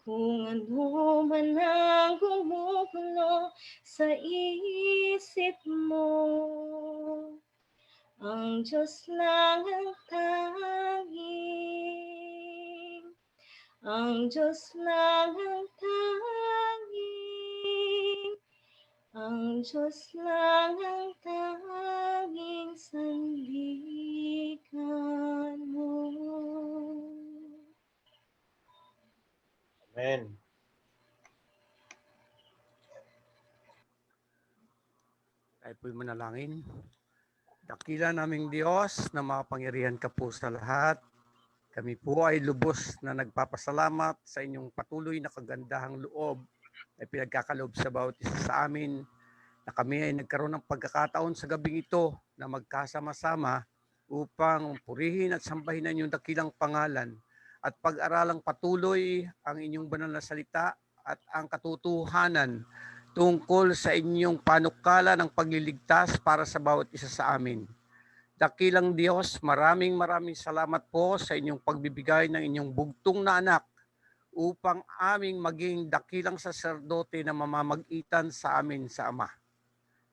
S5: Kung ano man ang gumugulo sa isip mo, ang Diyos lang ang tanging, ang Diyos lang ang tanging, ang Diyos lang ang tanging sandigan mo.
S3: Amen.
S6: Tayo po'y manalangin. Dakila naming Diyos na makapangyarihan ka po sa lahat. Kami po ay lubos na nagpapasalamat sa inyong patuloy na kagandahang loob na pinagkakaloob sa bawat isa sa amin, na kami ay nagkaroon ng pagkakataon sa gabing ito na magkasama-sama upang purihin at sambahin ang inyong dakilang pangalan at pag-aralang patuloy ang inyong banal na salita at ang katotohanan tungkol sa inyong panukala ng pagliligtas para sa bawat isa sa amin. Dakilang Diyos, maraming salamat po sa inyong pagbibigay ng inyong bugtong na anak upang aming maging dakilang saserdote na mamamagitan sa amin sa Ama.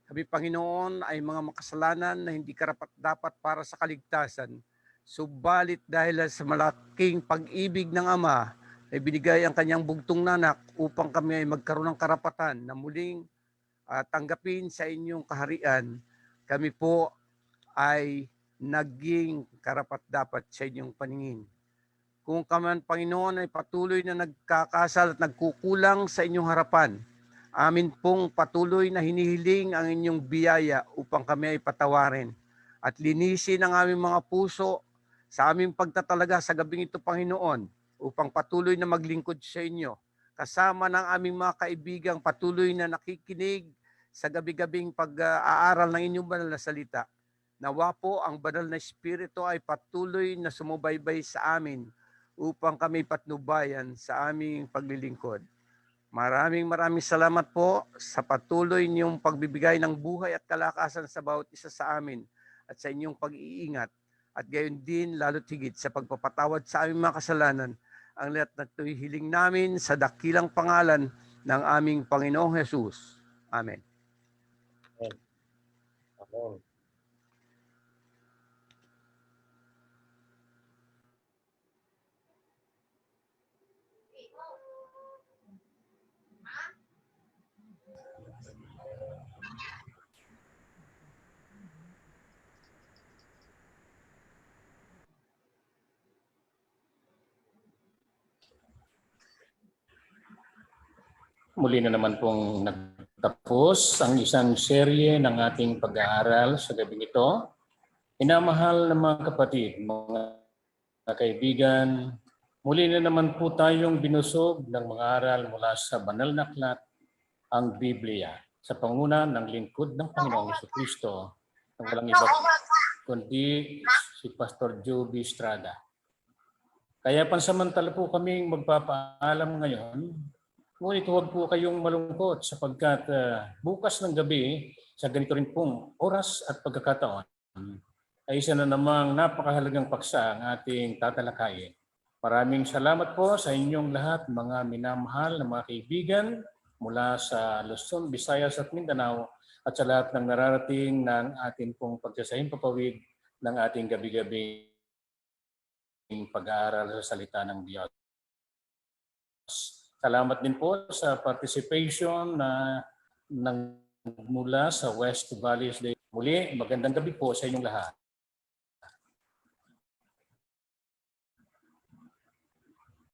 S6: Kami, Panginoon, ay mga makasalanan na hindi karapat-dapat para sa kaligtasan. Subalit dahil sa malaking pag-ibig ng Ama, ay binigay ang kanyang bugtong na anak upang kami ay magkaroon ng karapatan na muling tanggapin sa inyong kaharian. Kami po ay naging karapat-dapat sa inyong paningin. Kung kami, Panginoon, ay patuloy na nagkakasal at nagkukulang sa inyong harapan, amin pong patuloy na hinihiling ang inyong biyaya upang kami ay patawarin at linisin ang aming mga puso sa aming pagtatalaga sa gabing ito, Panginoon, upang patuloy na maglingkod sa inyo, kasama ng aming mga kaibigang patuloy na nakikinig sa gabi-gabing pag-aaral ng inyong banal na salita. Nawa po ang banal na Espiritu ay patuloy na sumubaybay sa amin upang kami patnubayan sa aming paglilingkod. Maraming salamat po sa patuloy niyong pagbibigay ng buhay at kalakasan sa bawat isa sa amin at sa inyong pag-iingat at gayon din lalo't higit sa pagpapatawad sa aming mga kasalanan. Ang lahat na ito'y hiling namin sa dakilang pangalan ng aming Panginoong Jesus. Amen.
S3: Amen.
S7: Muli na naman pong nagtapos ang isang serye ng ating pag-aaral sa gabing ito. Minamahal na mga kapatid, mga kaibigan, muli na naman po tayong binusog ng mga aral mula sa banal na aklat, ang Biblia, sa panguna ng lingkod ng Panginoong Jesucristo, ng walang iba kundi si Pastor Joby Estrada. Kaya pansamantala po kaming magpapaalam ngayon. Ngunit huwag po kayong malungkot sapagkat bukas ng gabi sa ganito rin pong oras at pagkakataon ay isa na namang napakahalagang paksa ang ating tatalakayin. Maraming salamat po sa inyong lahat, mga minamahal na mga kaibigan mula sa Luzon, Visayas at Mindanao at sa lahat ng nararating ng ating pong pagsasahing papawid ng ating gabi-gabi pag-aaral sa salita ng Diyos. Salamat din po sa participation na mula sa West Valleys. Muli, magandang gabi po sa inyong lahat.